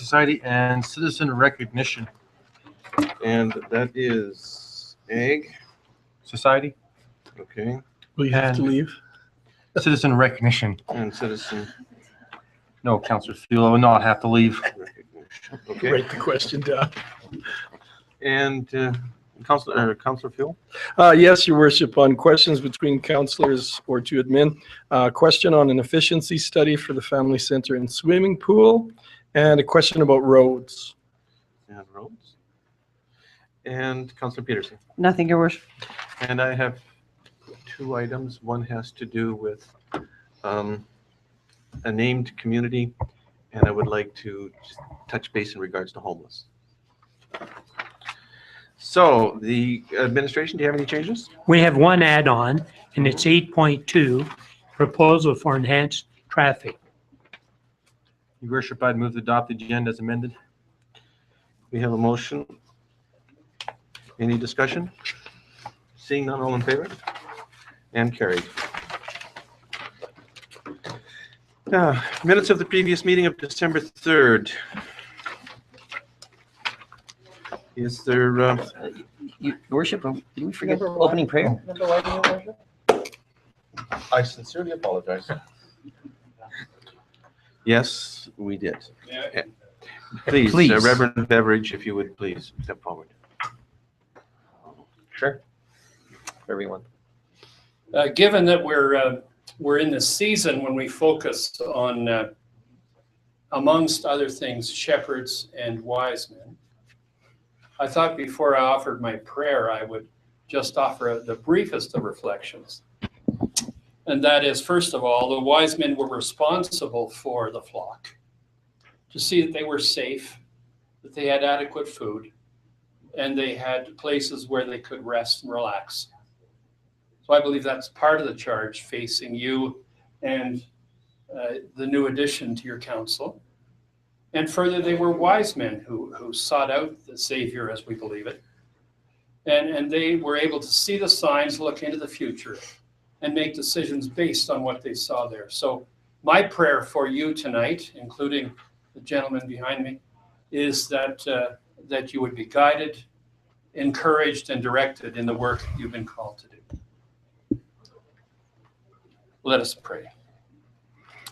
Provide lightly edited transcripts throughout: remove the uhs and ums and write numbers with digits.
Society and citizen recognition. And that is Ag. Society Okay. We have to leave. citizen recognition. And citizen No, Councillor Fuel will not have to leave. recognition. Okay. Write the question down. And Councillor Fuel? Yes, Your Worship, on questions between councillors or to admin, question on an efficiency study for the family center and swimming pool, and a question about roads. And roads. And Councillor Peterson. Nothing, Your Worship. And I have two items. One has to do with a named community, and I would like to just touch base in regards to homeless. So the administration, do you have any changes? We have one add-on, and it's 8.2, proposal for enhanced traffic. Your Worship, I'd move to adopt the agenda as amended. We have a motion. Any discussion? Seeing none, all in favor? And carried. Minutes of the previous meeting of December 3rd. Is there, Your Worship, did we forget opening prayer? I sincerely apologize. Yes, we did. Please, Please. Reverend Beveridge, if you would please step forward. Sure. Everyone. Given that we're in the season when we focus on, amongst other things, shepherds and wise men, I thought before I offered my prayer, I would just offer the briefest of reflections. And that is, first of all, the wise men were responsible for the flock, to see that they were safe, that they had adequate food, and they had places where they could rest and relax. So I believe that's part of the charge facing you and the new addition to your council. And further, they were wise men who sought out the Savior, as we believe it. And they were able to see the signs, look into the future, and make decisions based on what they saw there. So my prayer for you tonight, including the gentleman behind me, is that that you would be guided, encouraged, and directed in the work you've been called to do. Let us pray.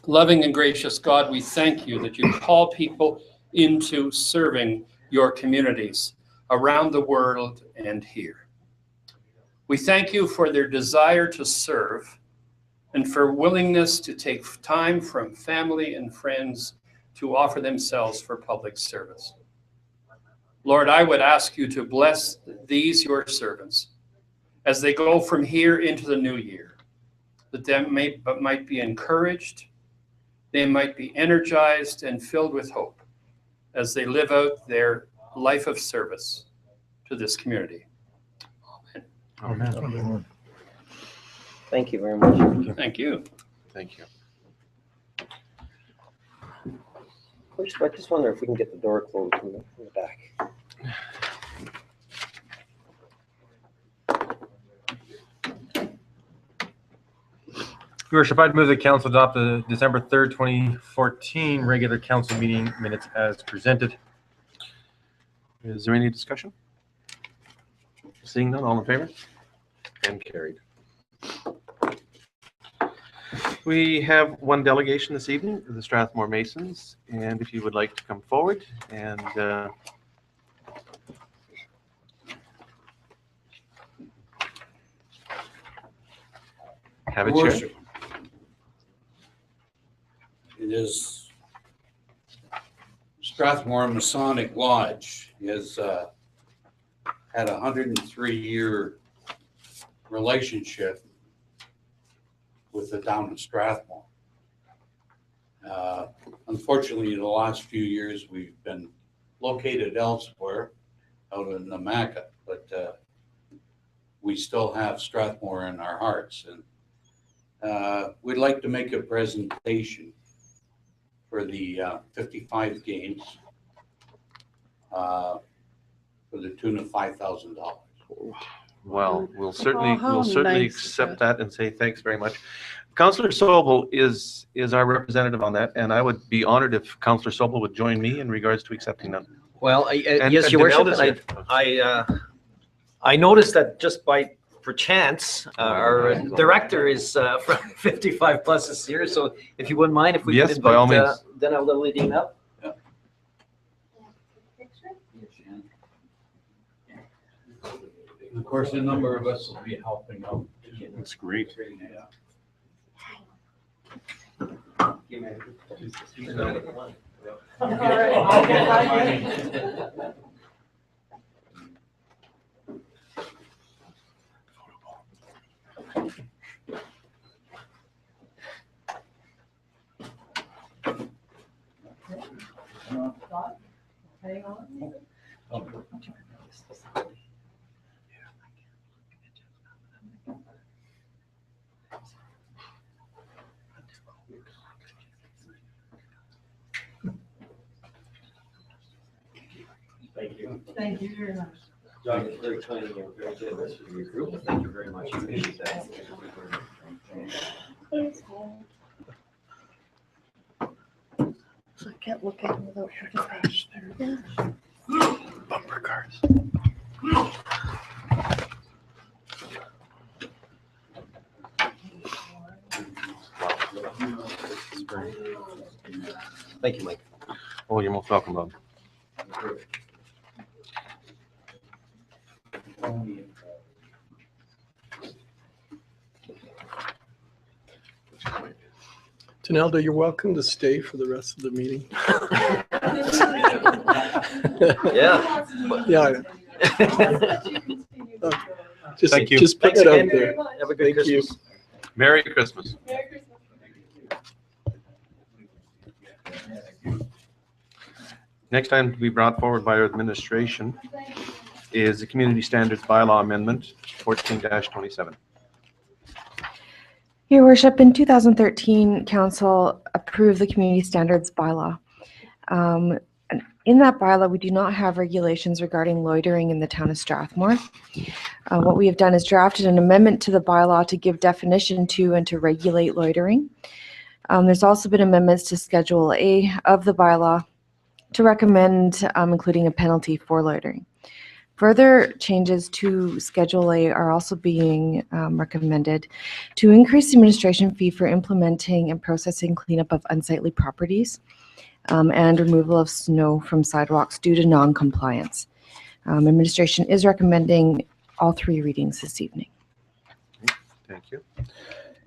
Loving and gracious God, we thank you that you call people into serving your communities around the world and here. We thank you for their desire to serve and for willingness to take time from family and friends to offer themselves for public service. Lord, I would ask you to bless these, your servants, as they go from here into the new year, that they might be encouraged, they might be energized and filled with hope as they live out their life of service to this community. Amen. Amen. Thank you very much. Thank you. Thank you. First, I just wonder if we can get the door closed from the back. Your Worship, I'd move the council adopt the December 3rd, 2014 regular council meeting minutes as presented. Is there any discussion? Seeing none, all in favor? And carried. We have one delegation this evening, the Strathmore Masons, and if you would like to come forward and have a chair. Worship. It is Strathmore Masonic Lodge has had a 103-year relationship with the town of Strathmore. Unfortunately, in the last few years, we've been located elsewhere out in Namaca, but we still have Strathmore in our hearts. And we'd like to make a presentation for the 55 games for the tune of $5,000. Well, we'll certainly how accept nice. that and say thanks very much. Councillor Sobel is our representative on that, and I would be honored if Councillor Sobel would join me in regards to accepting them. Well, And- yes, and Your Worship, Donalda's and I noticed that just by perchance, our director is from 55 plus this year, so if you wouldn't mind, if we could Yes, by all invite means. Donaldine up. And of course, a number of us will be helping out. That's great. Thank you very much. John, it's very kind of you, very generous of your group. Thank you very much. Appreciate that. I can't look at them without looking at Bumper cars. Thank you, Mike. Oh, you're most welcome, Bob. Tonelda, you're welcome to stay for the rest of the meeting. Yeah. Yeah, just, Thank you. just put Thanks it out again. there. Have a good Thank you. Christmas. Merry Christmas. Next item to be brought forward by our administration is the Community Standards Bylaw Amendment 14-27. Your Worship, in 2013, Council approved the Community Standards Bylaw. And in that bylaw, we do not have regulations regarding loitering in the town of Strathmore. What we have done is drafted an amendment to the bylaw to give definition to and to regulate loitering. There's also been amendments to Schedule A of the bylaw to recommend including a penalty for loitering. Further changes to Schedule A are also being recommended to increase the administration fee for implementing and processing cleanup of unsightly properties and removal of snow from sidewalks due to non-compliance. Administration is recommending all three readings this evening. Thank you.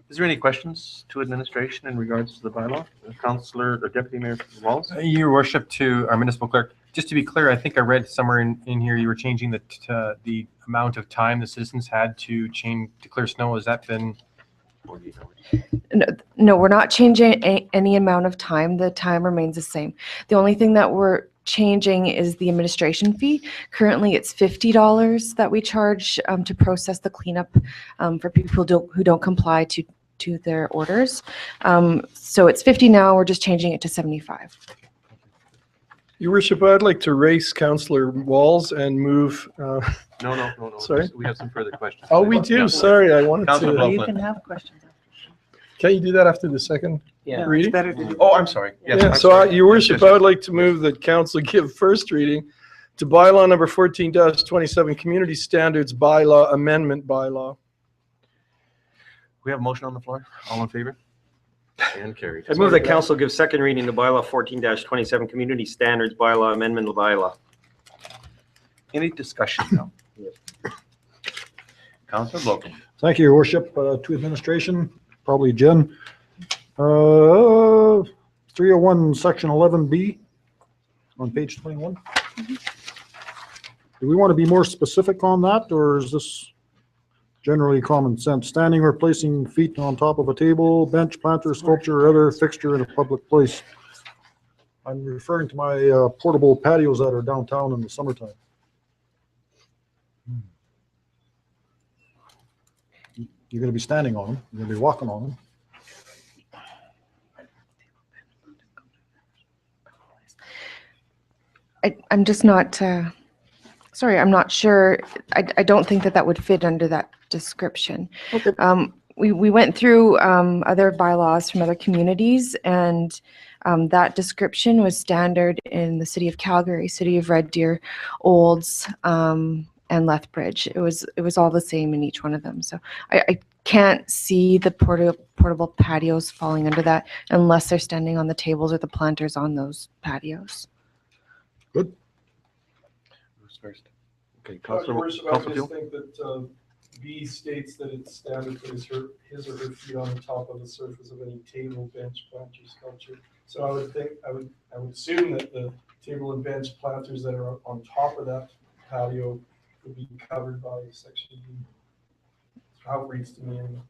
Is there any questions to administration in regards to the bylaw? Councillor or Deputy Mayor Walls? Your Worship, to our municipal clerk, just to be clear, I think I read somewhere in here you were changing the amount of time the citizens had to clear snow. Has that been? No, we're not changing any amount of time. The time remains the same. The only thing that we're changing is the administration fee. Currently, it's $50 that we charge to process the cleanup for people who don't comply to their orders. So it's 50 now. We're just changing it to 75. Your Worship, I'd like to race Councillor Walls and move. No. Sorry? We have some further questions. Oh, we do. Sorry, I wanted Councillor to. Bluff. You can have questions. Can you do that after the second Yeah. reading? Better to do. Oh, I'm sorry. Yes, Yeah, I'm so sorry. Your Worship, Yes, I would like to move that council give first reading to bylaw number 14-27, Community Standards Bylaw Amendment Bylaw. We have a motion on the floor. All in favor? And carried. I move that council give second reading to bylaw 14-27, Community Standards Bylaw Amendment Bylaw. Any discussion now? Councillor Blocum. Thank you, Your Worship. To administration, probably Jen. 301, Section 11B on page 21. Do we want to be more specific on that, or is this generally common sense? Standing or placing feet on top of a table, bench, planter, sculpture, or other fixture in a public place. I'm referring to my portable patios that are downtown in the summertime. You're going to be standing on them. You're going to be walking on them. I'm just not, sorry, I'm not sure. I don't think that would fit under that description. Okay. we went through other bylaws from other communities, and that description was standard in the city of Calgary, city of Red Deer, Olds, and Lethbridge. It was all the same in each one of them. So I can't see the portable patios falling under that unless they're standing on the tables or the planters on those patios. Who's first? Okay, Your Councilor Worship, I Councilor just Fuel? think that B states that it's standard for his or her feet on the top of the surface of any table, bench, planter, sculpture. So I would think, I would assume that the table and bench planters that are on top of that patio would be covered by section B. How it reads to me anyway.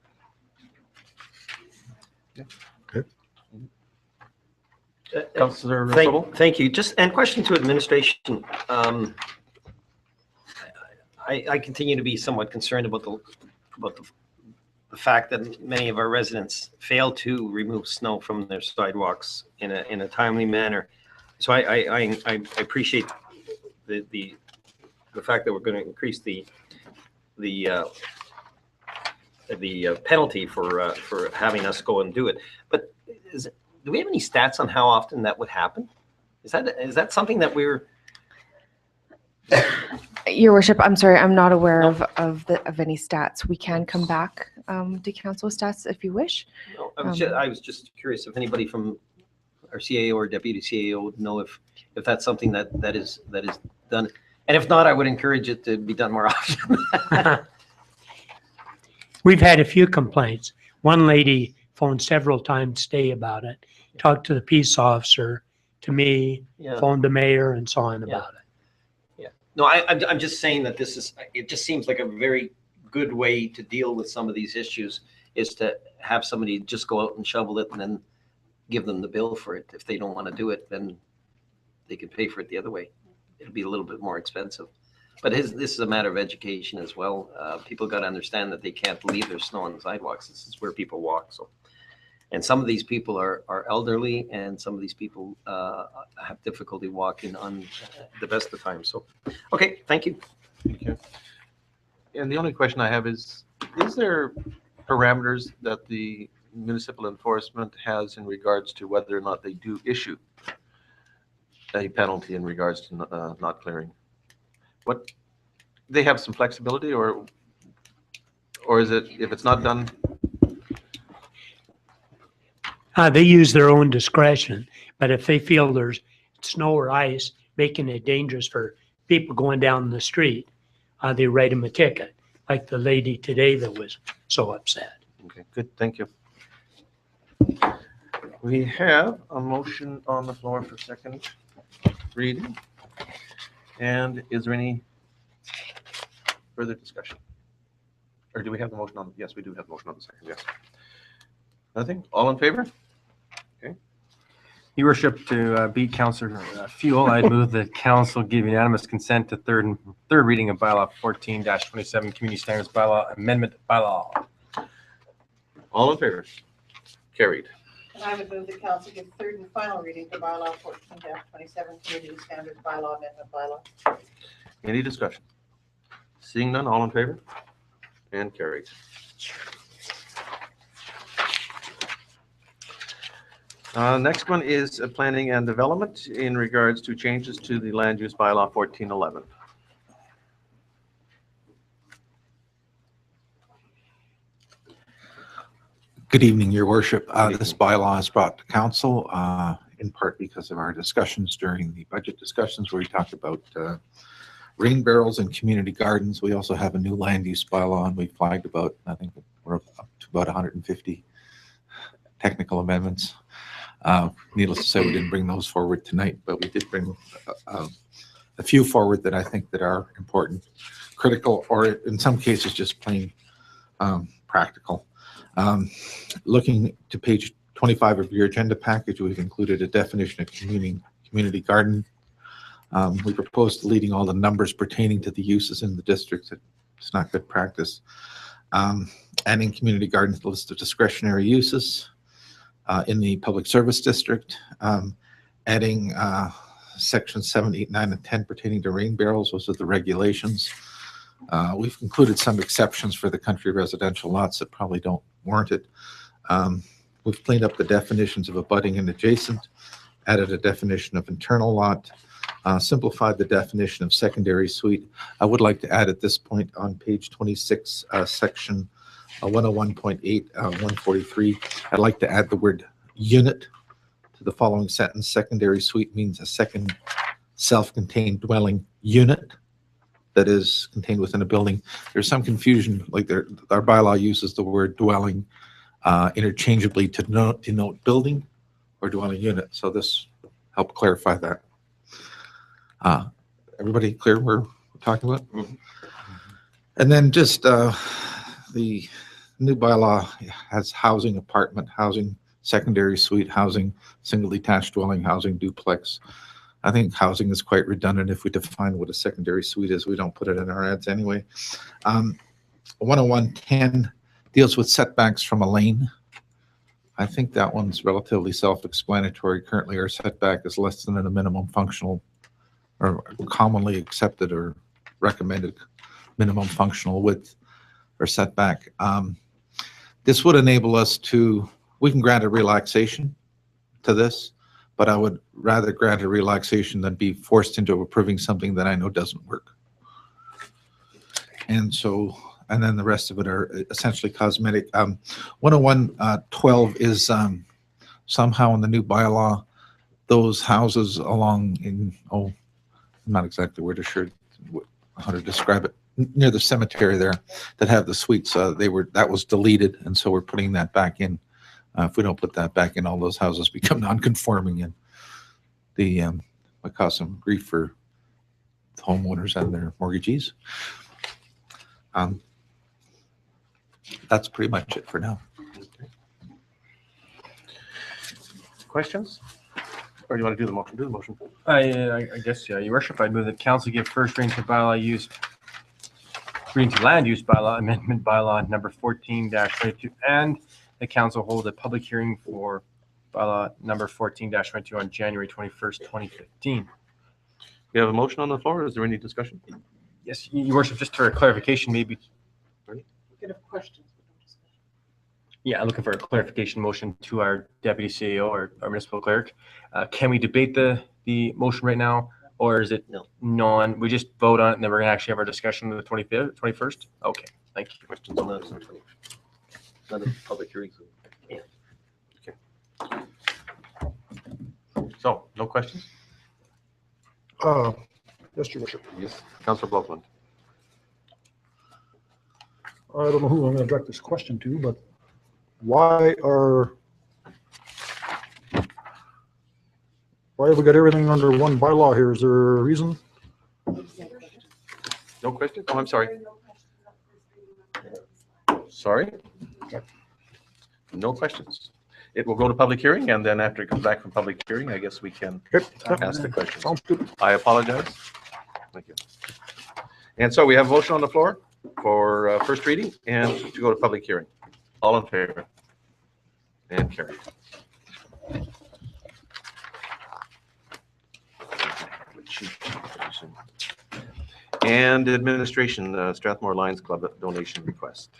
Councilor Sobel? Thank you. Just, and question to administration. I continue to be somewhat concerned about the fact that many of our residents fail to remove snow from their sidewalks in a timely manner. So I appreciate the fact that we're going to increase the penalty for having us go and do it. But do we have any stats on how often that would happen? Is that something that we're? Your Worship, I'm sorry, I'm not aware of any stats. We can come back to council stats if you wish. No, I was just curious if anybody from our CAO or deputy CAO would know if that's something that is done. And if not, I would encourage it to be done more often. We've had a few complaints. One lady phoned several times today about it, talked to the peace officer, to me, Yeah. phoned the mayor and so on about it. No, I'm just saying that it just seems like a very good way to deal with some of these issues is to have somebody just go out and shovel it and then give them the bill for it. If they don't want to do it, then they can pay for it the other way. It'll be a little bit more expensive. But this is a matter of education as well. People got to understand that they can't leave their snow on the sidewalks. This is where people walk. So, and some of these people are elderly, and some of these people have difficulty walking on the best of times. So, okay, thank you. Thank you. And the only question I have is there parameters that the municipal enforcement has in regards to whether or not they do issue a penalty in regards to not clearing? What, they have some flexibility, or is it, if it's not done? They use their own discretion, but if they feel there's snow or ice making it dangerous for people going down the street, they write them a ticket, like the lady today that was so upset. Okay, good, thank you. We have a motion on the floor for second reading. And is there any further discussion? Or do we have the motion on? Yes, we do have the motion on the second, yes. Nothing? All in favor? Your Worship, to beat Councillor Fuel, I'd move the council give unanimous consent to third reading of bylaw 14-27 Community Standards Bylaw Amendment Bylaw. All in favor? Carried. And I would move the council give third and final reading to bylaw 14-27 Community Standards Bylaw Amendment Bylaw. Any discussion? Seeing none, all in favor? And carried. Next one is planning and development in regards to changes to the land use bylaw 1411. Good evening, Your Worship. This bylaw is brought to council in part because of our discussions during the budget discussions where we talked about rain barrels and community gardens. We also have a new land use bylaw, and we flagged about, I think we're up to about 150 technical amendments. Needless to say, we didn't bring those forward tonight, but we did bring a few forward that I think that are important, critical, or in some cases just plain practical. Looking to page 25 of your agenda package, we've included a definition of community garden. We proposed deleting all the numbers pertaining to the uses in the district. It's not good practice. Adding community gardens to the list of discretionary uses in the public service district. Adding sections 7, 8, 9, and 10 pertaining to rain barrels. Those are the regulations. We've included some exceptions for the country residential lots that probably don't warrant it. We've cleaned up the definitions of abutting and adjacent, added a definition of internal lot, simplified the definition of secondary suite. I would like to add at this point on page 26, section 101.8, 143, I'd like to add the word unit to the following sentence. Secondary suite means a second self-contained dwelling unit that is contained within a building. There's some confusion, like our bylaw uses the word dwelling interchangeably to denote building or dwelling unit. So this helped clarify that. Everybody clear what we're talking about? Mm-hmm. And then just the new bylaw has housing, apartment housing, secondary suite housing, single detached dwelling housing, duplex. I think housing is quite redundant. If we define what a secondary suite is, we don't put it in our ads anyway. 101.10 deals with setbacks from a lane. I think that one's relatively self-explanatory. Currently, our setback is less than a minimum functional or commonly accepted or recommended minimum functional width or setback. This would enable us to, we can grant a relaxation to this, but I would rather grant a relaxation than be forced into approving something that I know doesn't work. And so, and then the rest of it are essentially cosmetic. 101.12 is somehow in the new bylaw, those houses along in, I'm not exactly how to describe it, near the cemetery there that have the suites, that was deleted, and so we're putting that back in. If we don't put that back in, all those houses become non-conforming, and the might cause some grief for homeowners and their mortgagees. That's pretty much it for now. Questions? Or do you want to do the motion? Do the motion. I guess, yeah, Your Worship, I'd move that council give first reading to land use bylaw amendment bylaw number 14-22, and the council hold a public hearing for bylaw number 14-22 on January 21st, 2015. We have a motion on the floor. Is there any discussion? Yes, Your Worship, just for a clarification, maybe. We could have questions. Yeah, looking for a clarification motion to our deputy CEO or our municipal clerk. Can we debate the motion right now, or is it non? We just vote on it and then we're gonna actually have our discussion on the 25th, 21st? Okay, thank you. Questions on that? Another public hearing. Yeah. Okay. So, no questions? Yes, Your Worship. Yes, Councillor Blokeland. I don't know who I'm going to direct this question to, but why have we got everything under one bylaw here? Is there a reason? No questions? Oh, I'm sorry. Sorry? No questions. It will go to public hearing, and then after it comes back from public hearing, I guess we can ask the questions. Sounds good. I apologize. Thank you. And so we have a motion on the floor for first reading and to go to public hearing. All in favor? And carried. And administration, Strathmore Lions Club donation request.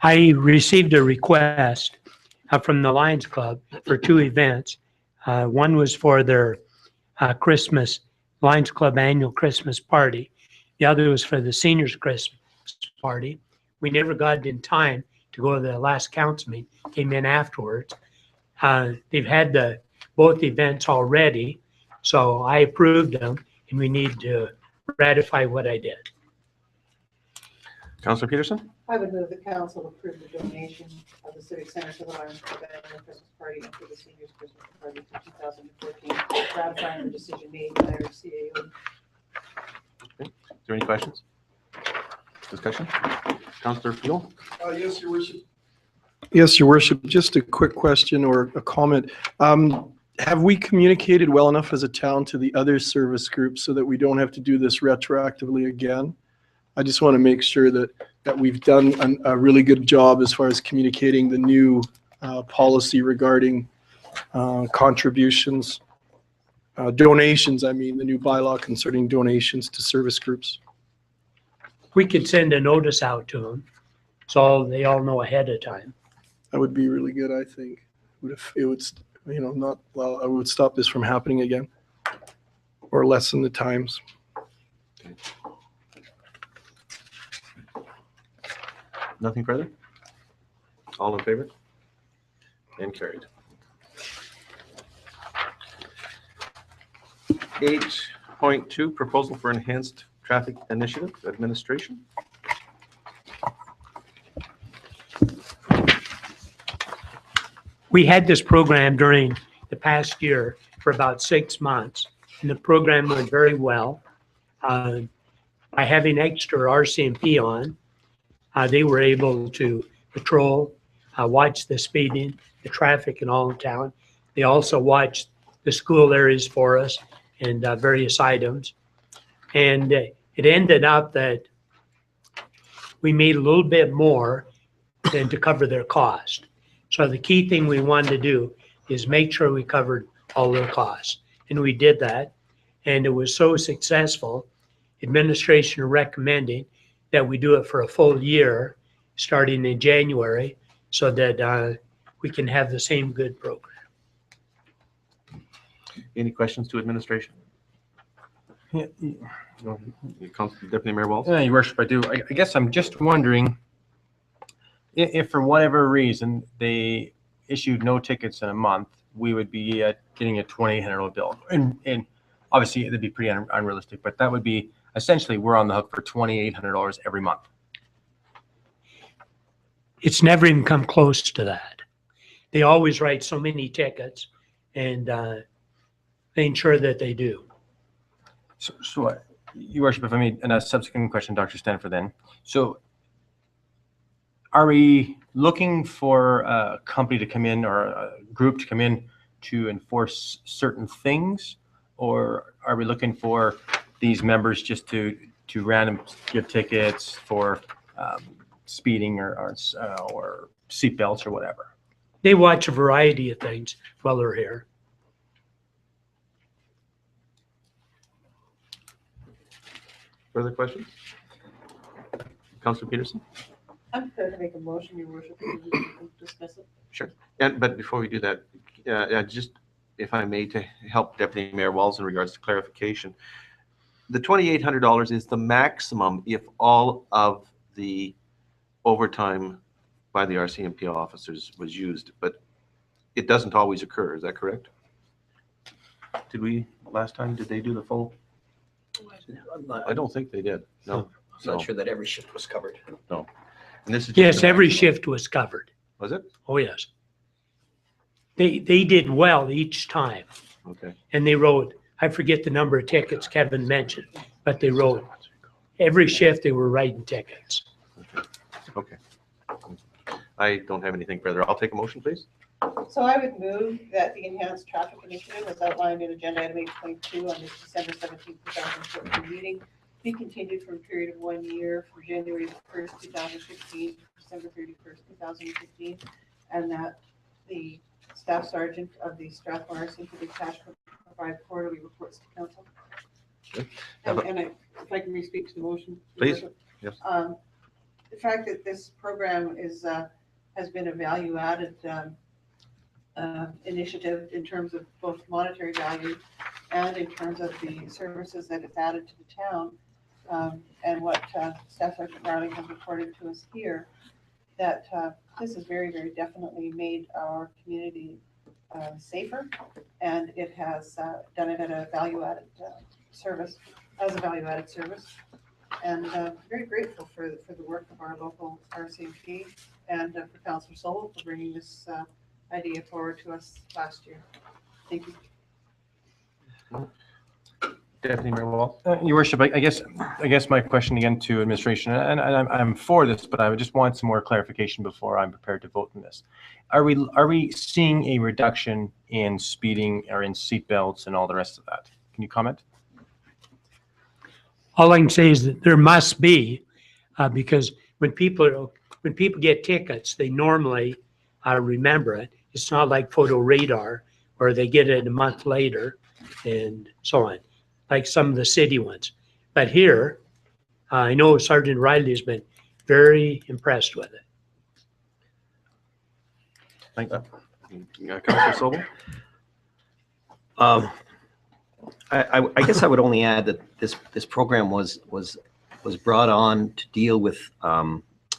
I received a request from the Lions Club for two events. One was for their Lions Club annual Christmas party. The other was for the seniors' Christmas party. We never got in time to go to the last council meeting, came in afterwards. They've had both events already, so I approved them, and we need to ratify what I did. Councillor Peterson? I would move the council approve the donation of the Civic Center to the Lions Club annual Christmas party and for the seniors' Christmas party for 2014, ratifying the decision made by our CAO. Okay. Is there any questions? Discussion? Councillor Peel? Yes, Your Worship. Yes, Your Worship. Just a quick question or a comment. Have we communicated well enough as a town to the other service groups so that we don't have to do this retroactively again? I just want to make sure that we've done a really good job as far as communicating the new policy regarding contributions, donations, the new bylaw concerning donations to service groups. We could send a notice out to them, so they all know ahead of time. That would be really good, I think. It would, not, well, I would stop this from happening again or lessen the times. Nothing further? All in favor? And carried. 8.2, proposal for enhanced traffic initiative administration. We had this program during the past year for about 6 months, and the program went very well. By having extra RCMP on, they were able to patrol, watch the speeding, the traffic in all of town. They also watched the school areas for us and various items. And it ended up that we made a little bit more than to cover their cost. So the key thing we wanted to do is make sure we covered all their costs. And we did that. And it was so successful, administration are recommending that we do it for a full year, starting in January, so that we can have the same good program. Any questions to administration? Yeah, Deputy Mayor Walsh? Your worship, I do. I guess I'm just wondering if for whatever reason they issued no tickets in a month, we would be getting a $2,800 bill. And obviously it'd be pretty unrealistic, but that would be essentially we're on the hook for $2,800 every month. It's never even come close to that. They always write so many tickets, and they ensure that they do. So Your worship, if I may, and a subsequent question, Dr. Stanford then. So are we looking for a company to come in or a group to come in to enforce certain things? Or are we looking for these members just to random give tickets for speeding or seat belts or whatever? They watch a variety of things while they're here. Further questions? Councilor Peterson? I'm prepared to make a motion, Your Worship, to dismiss it. Sure. But before we do that, just if I may, to help Deputy Mayor Walls in regards to clarification, the $2,800 is the maximum if all of the overtime by the RCMP officers was used, but it doesn't always occur. Is that correct? Did we last time? Did they do the full? I don't think they did. No. I'm not sure that every shift was covered. No. And this is just Yes, the every maximum. shift was covered. Was it? Oh, yes. They did well each time. Okay. And they wrote, I forget the number of tickets Kevin mentioned, but they wrote, every shift they were writing tickets. Okay. I don't have anything further. I'll take a motion, please. So I would move that the enhanced traffic initiative as outlined in agenda item 8.2 on the December 17, 2014 meeting be continued for a period of 1 year from January 1st, 2015 to December 31st, 2015, and that the staff sergeant of the Strathmore RCMP detachment provide quarterly reports to council. Sure. And if I can re-speak to the motion. Please. Yes. The fact that this program is has been a value-added initiative in terms of both monetary value and in terms of the services that it's added to the town, and what Staff Sergeant Rowling has reported to us here, that this has very, very definitely made our community safer, and it has done it at a value-added service, as a value-added service. And very grateful for the work of our local RCMP and for Councillor Sowell for bringing this idea forward to us last year. Thank you. Deputy Mayor Walls? Your worship, I guess my question again to administration, and I'm for this, but I would just want some more clarification before I'm prepared to vote on this. Are we seeing a reduction in speeding or in seat belts and all the rest of that? Can you comment? All I can say is that there must be, because when people get tickets, they normally remember it. It's not like photo radar where they get it a month later and so on, like some of the city ones. But here, I know Sergeant Riley's been very impressed with it. Thank you. Councillor Sobel? I guess I would only add that this program was brought on to deal with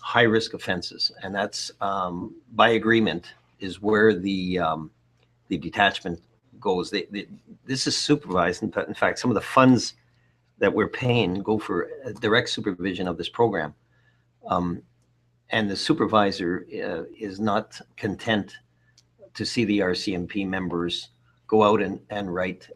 high-risk offenses, and that's by agreement is where the detachment goes. This is supervised. In fact, some of the funds that we're paying go for direct supervision of this program. And the supervisor is not content to see the RCMP members go out and write,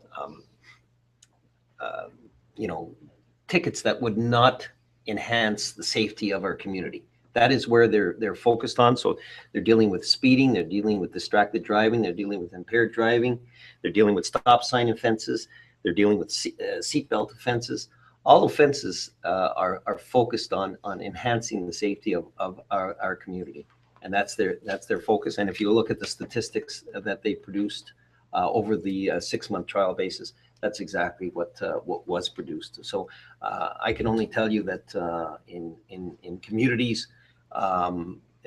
tickets that would not enhance the safety of our community. That is where they're focused on. So they're dealing with speeding, they're dealing with distracted driving, they're dealing with impaired driving, they're dealing with stop sign offenses, they're dealing with seatbelt offenses. All offenses are focused on enhancing the safety of our community, and that's their focus. And if you look at the statistics that they produced over the 6-month trial basis, that's exactly what was produced. So I can only tell you that in communities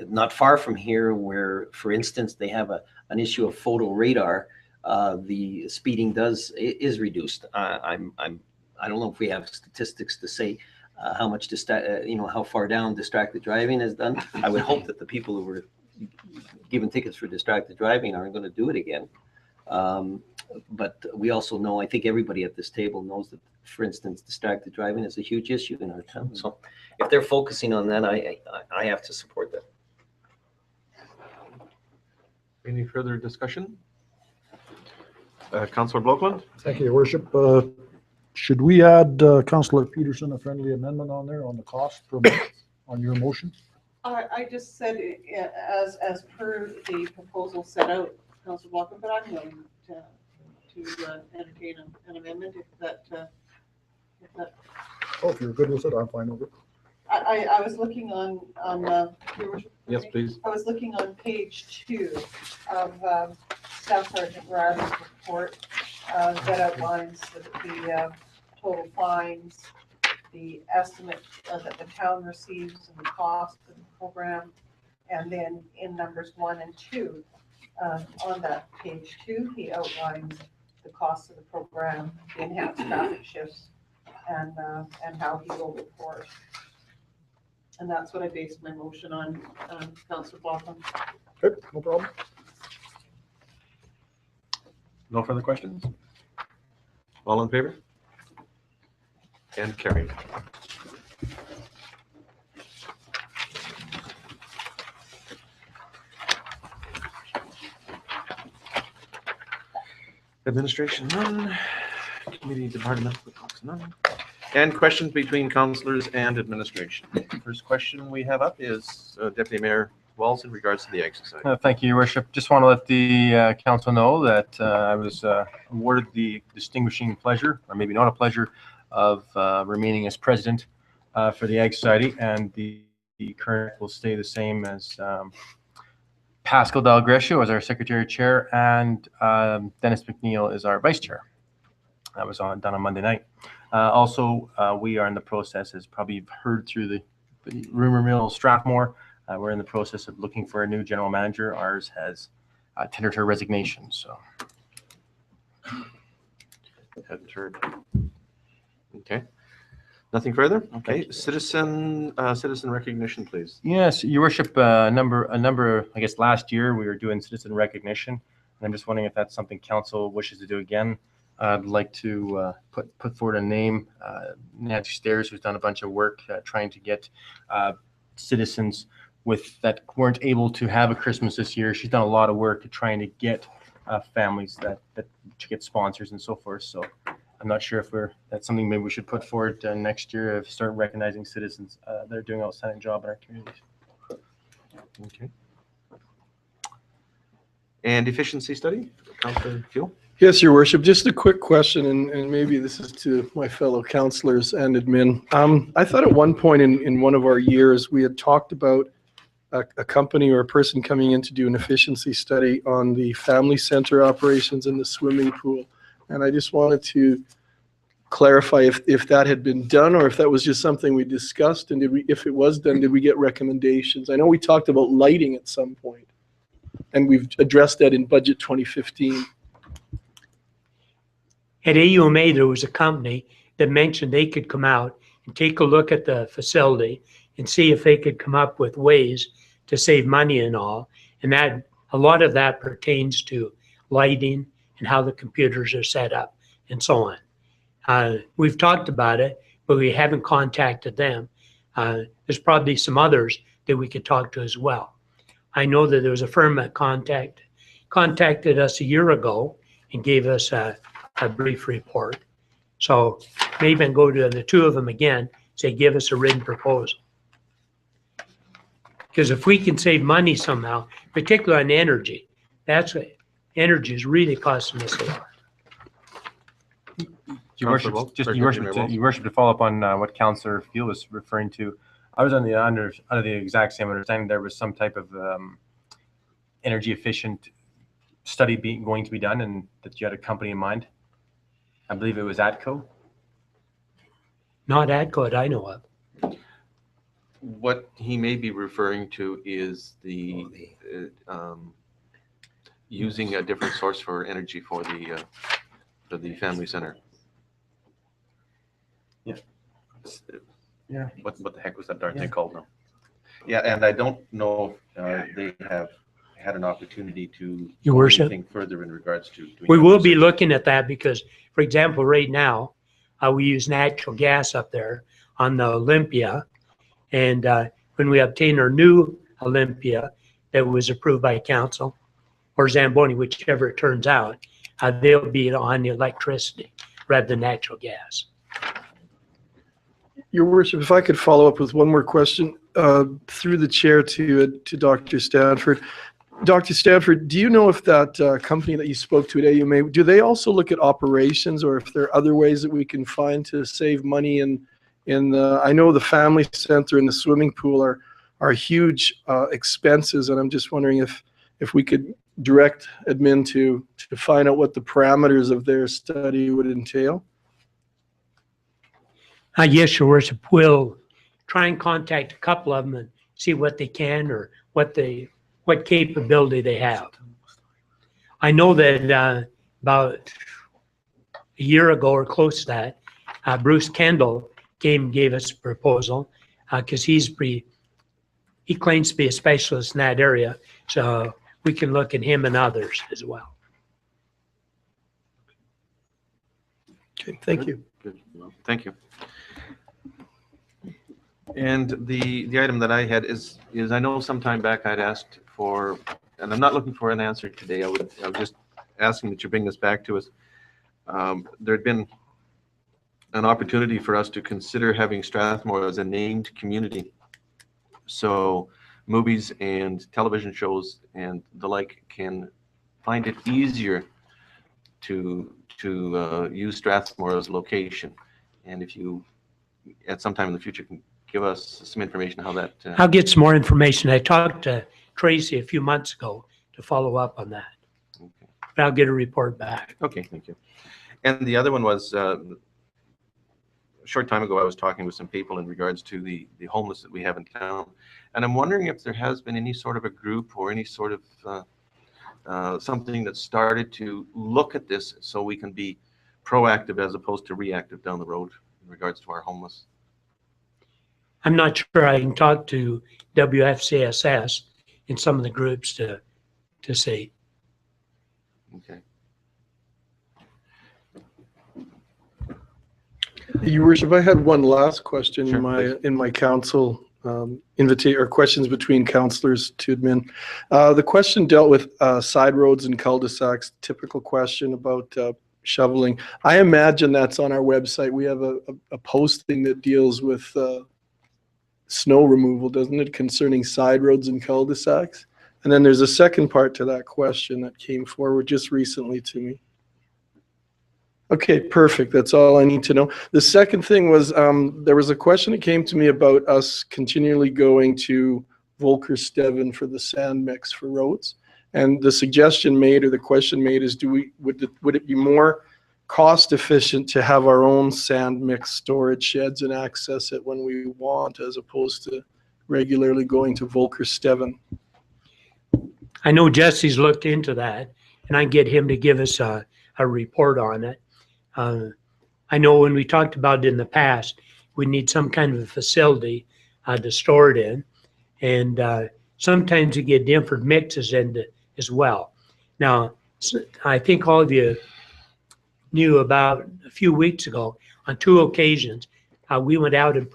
not far from here, where, for instance, they have an issue of photo radar, the speeding is reduced. I don't know if we have statistics to say how much how far down distracted driving is done. I would hope that the people who were given tickets for distracted driving aren't going to do it again. But we also know, I think everybody at this table knows that, for instance, distracted driving is a huge issue in our town. So if they're focusing on that, I have to support that. Any further discussion? Councillor Blokeland? Thank you, Your Worship. Should we add, Councillor Peterson, a friendly amendment on there on the cost per month on your motion? I just said as per the proposal set out, Councillor Walker, but I'm willing to entertain an amendment if that. Oh, if you're good with it, I'm fine with it. I was looking on Your Worship. Yes, please. I was looking on page 2 of Staff Sergeant Riley's report that outlines the total fines, the estimate that the town receives and the cost of the program, and then in numbers 1 and 2 on that page 2, he outlines the cost of the program, the enhanced traffic shifts, and how he will report. And that's what I based my motion on, Councillor Blockham. Okay, no problem. No further questions? All in favor? And carried. Administration, none. Committee departmental reports, none. And questions between councillors and administration. First question we have up is Deputy Mayor Walls in regards to the exercise. Thank you, Your Worship. Just want to let the council know that I was awarded the distinguishing pleasure, or maybe not a pleasure, of remaining as president for the Ag Society, and the current will stay the same as Pascal Dalgresio as our secretary chair, and Dennis McNeil is our vice chair. That was done on Monday night. Also, we are in the process, as probably you've heard through the rumor mill, Strathmore. We're in the process of looking for a new general manager. Ours has tendered her resignation. So, hadn't heard. Okay. Nothing further. Okay. Citizen recognition, please. yes, Your Worship. A number. I guess last year we were doing citizen recognition, and I'm just wondering if that's something council wishes to do again. I'd like to put forward a name, Nancy Stairs, who's done a bunch of work trying to get citizens that weren't able to have a Christmas this year. She's done a lot of work to trying to get families that to get sponsors and so forth. So I'm not sure if that's something maybe we should put forward next year, of start recognizing citizens that are doing an outstanding job in our communities. Okay. And efficiency study, Councillor Fuel. Yes, Your Worship. Just a quick question, and maybe this is to my fellow councillors and admin. I thought at one point in one of our years, we had talked about a company or a person coming in to do an efficiency study on the family center operations and the swimming pool. And I just wanted to clarify if that had been done or if that was just something we discussed, and if it was done, did we get recommendations? I know we talked about lighting at some point, and we've addressed that in budget 2015. At AUMA, there was a company that mentioned they could come out and take a look at the facility and see if they could come up with ways to save money and all. And that a lot of that pertains to lighting and how the computers are set up and so on. We've talked about it, but we haven't contacted them. There's probably some others that we could talk to as well. I know that there was a firm that contacted us a year ago and gave us a brief report. So maybe I can go to the two of them again, say, give us a written proposal. Because if we can save money somehow, particularly on energy, that's what energy is really costing us a lot. Your Worship, Your Worship, to follow up on what Councillor Field was referring to, I was under the exact same understanding there was some type of energy efficient study going to be done, and that you had a company in mind. I believe it was ATCO. Not ATCO that I know of. What he may be referring to is the using a different source for energy for the family center. Yeah. What the heck was that darn thing called now? Yeah, and I don't know if they have had an opportunity to Your go Worship, anything further in regards to doing we that will be research. looking at that because, for example, right now, we use natural gas up there on the Olympia. And when we obtain our new Olympia that was approved by council, or Zamboni, whichever it turns out, they'll be on the electricity rather than natural gas. Your Worship, if I could follow up with one more question through the chair to Dr. Stanford. Dr. Stanford, do you know if that company that you spoke to at AUMA, do they also look at operations, or if there are other ways that we can find to save money in the, I know the family center and the swimming pool are huge expenses, and I'm just wondering if we could direct admin to find out what the parameters of their study would entail. Yes, Your Worship, we'll try and contact a couple of them and see what they can or what capability they have. I know that about a year ago or close to that, Bruce Kendall gave us a proposal because he claims to be a specialist in that area, so we can look at him and others as well. Okay, thank you. Good. Well, thank you. And the item that I had is I know some time back I'd asked for, and I'm not looking for an answer today. I was just asking that you bring this back to us. There had been an opportunity for us to consider having Strathmore as a named community. So movies and television shows and the like can find it easier to use Strathmore as a location. And if you at some time in the future can give us some information how that I'll get some more information. I talked to Tracy a few months ago to follow up on that. Okay. But I'll get a report back. Okay, thank you. And the other one was a short time ago I was talking with some people in regards to the homeless that we have in town, and I'm wondering if there has been any sort of a group or any sort of something that started to look at this so we can be proactive as opposed to reactive down the road in regards to our homeless. I'm not sure. I can talk to WFCSS in some of the groups to see. Okay. Your Worship, I had one last question Sure, in my council invitation or questions between councillors to admin. The question dealt with side roads and cul-de-sacs. Typical question about shoveling. I imagine that's on our website. We have a posting that deals with snow removal, doesn't it, concerning side roads and cul-de-sacs? And then there's a second part to that question that came forward just recently to me. Okay, perfect. That's all I need to know. The second thing was there was a question that came to me about us continually going to Volker Steven for the sand mix for roads. And the suggestion made or the question made is would it be more cost efficient to have our own sand mix storage sheds and access it when we want, as opposed to regularly going to Volker Steven. I know Jesse's looked into that, and I get him to give us a report on it. I know when we talked about it in the past, we need some kind of a facility to store it in. And sometimes you get different mixes in it as well. Now, I think all of you knew about a few weeks ago, on 2 occasions, we went out and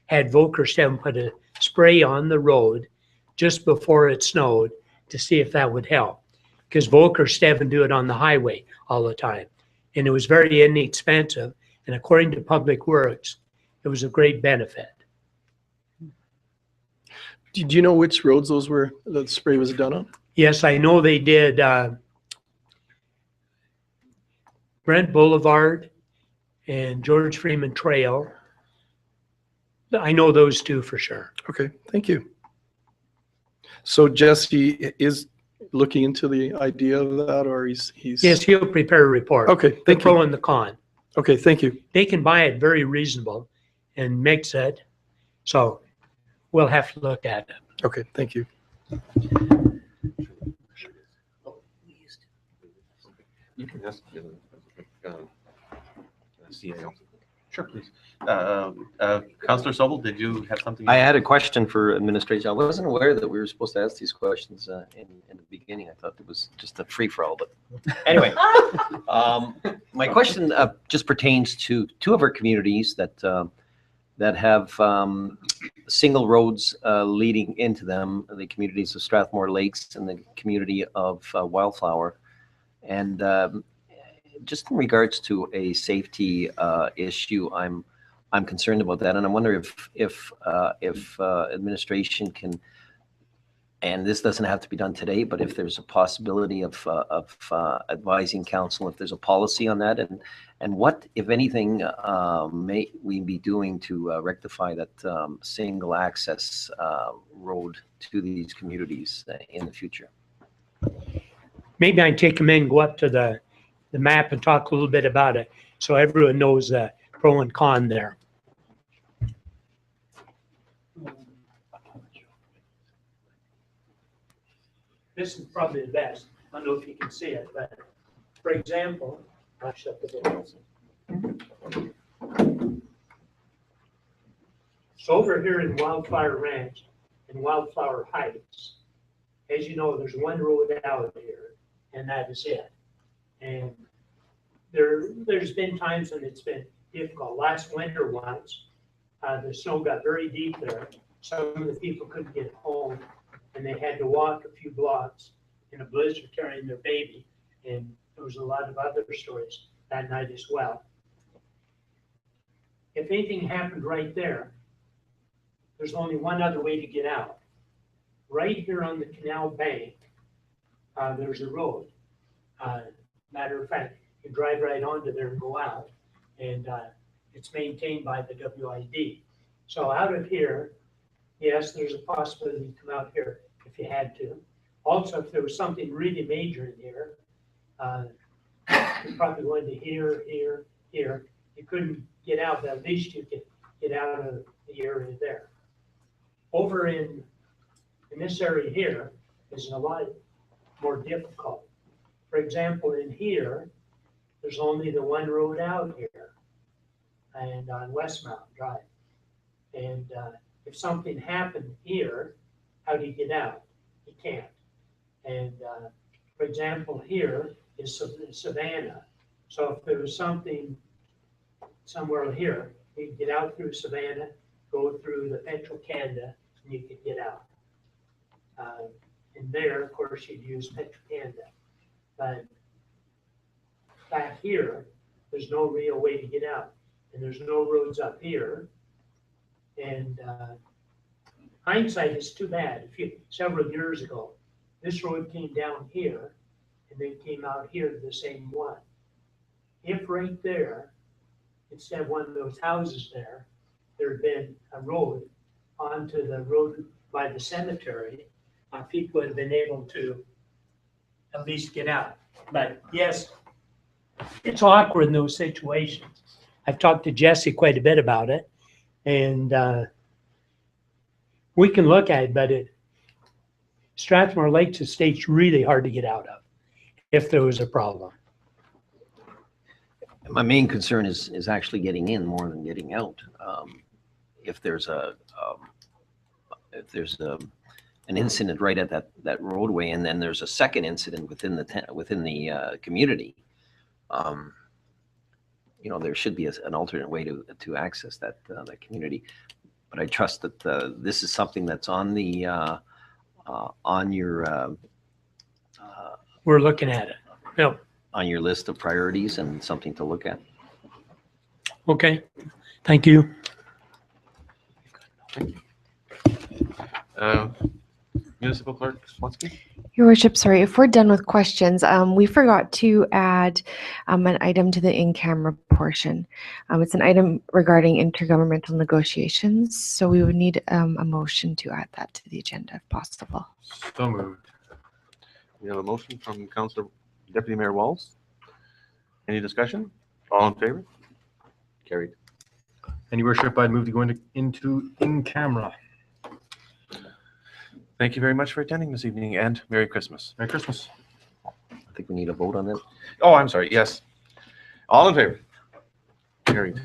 had Volker Steven put a spray on the road just before it snowed to see if that would help. Because Volker Steven do it on the highway all the time. And it was very inexpensive. And according to Public Works, it was a great benefit. Do you know which roads those were, the spray was done on? Yes, I know they did Brent Boulevard and George Freeman Trail. I know those 2 for sure. Okay, thank you. So Jesse is looking into the idea of that, or he's Yes, he'll prepare a report. Okay, The thank pro you. and the con. Okay, thank you. They can buy it very reasonable and mix it. So we'll have to look at it. Okay, thank you. You can ask CAO. Sure, please. Councillor Sobel, did you have something? I had a question for administration. I wasn't aware that we were supposed to ask these questions in the beginning. I thought it was just a free-for-all, but anyway. My question just pertains to 2 of our communities that have single roads leading into them, the communities of Strathmore Lakes and the community of Wildflower. And just in regards to a safety issue, I'm concerned about that, and I wonder if administration can, and this doesn't have to be done today, but if there's a possibility of advising council if there's a policy on that, and what, if anything, may we be doing to rectify that single access road to these communities in the future? Maybe I can take them in, go up to the map and talk a little bit about it so everyone knows the pro and con there. This is probably the best. I don't know if you can see it, but for example, I'll shut the door. So over here in Wildfire Ranch and Wildflower Heights, as you know, there's one road out here, and that is it. And there's been times when it's been difficult. Last winter once, the snow got very deep there. Some of the people couldn't get home, and they had to walk a few blocks in a blizzard carrying their baby. And there was a lot of other stories that night as well. If anything happened right there, there's only one other way to get out. Right here on the canal bank, there's a road. Matter of fact, you drive right onto there and go out, and it's maintained by the WID. So out of here, yes, there's a possibility to come out here if you had to. Also, if there was something really major in here, you're probably going to here. You couldn't get out, but at least you could get out of the area there. Over in this area here is a lot more difficult. For example, in here, there's only the one road out here, and on West Mountain Drive. And if something happened here, how do you get out? You can't. And for example, here is Savannah. So if there was something somewhere here, you could get out through Savannah, go through the Petro Canada, and you could get out. And there, of course, you'd use Petro Canada. But back here, there's no real way to get out. And there's no roads up here. And hindsight is too bad. Several years ago, this road came down here and then came out here to the same one. If right there, instead of one of those houses there had been a road onto the road by the cemetery, people would have been able to at least get out. But yes, it's awkward in those situations. I've talked to Jesse quite a bit about it, and we can look at it, but Strathmore Lakes Estate's really hard to get out of if there was a problem. My main concern is actually getting in more than getting out. If there's an incident right at that roadway, and then there's a second incident within the community, there should be an alternate way to access that community. But I trust that this is something that's on your We're looking at it. Yep. on your list of priorities and something to look at. Okay. Thank you. Municipal Clerk Swansky? Your worship, sorry, if we're done with questions, we forgot to add an item to the in-camera portion. It's an item regarding intergovernmental negotiations, so we would need a motion to add that to the agenda if possible. So moved. We have a motion from Councilor Deputy Mayor Walls. Any discussion? All in favor? Carried. And your worship, I'd move to go into in-camera. Thank you very much for attending this evening, and Merry Christmas. Merry Christmas. I think we need a vote on that. Oh, I'm sorry, yes. All in favor? Carried.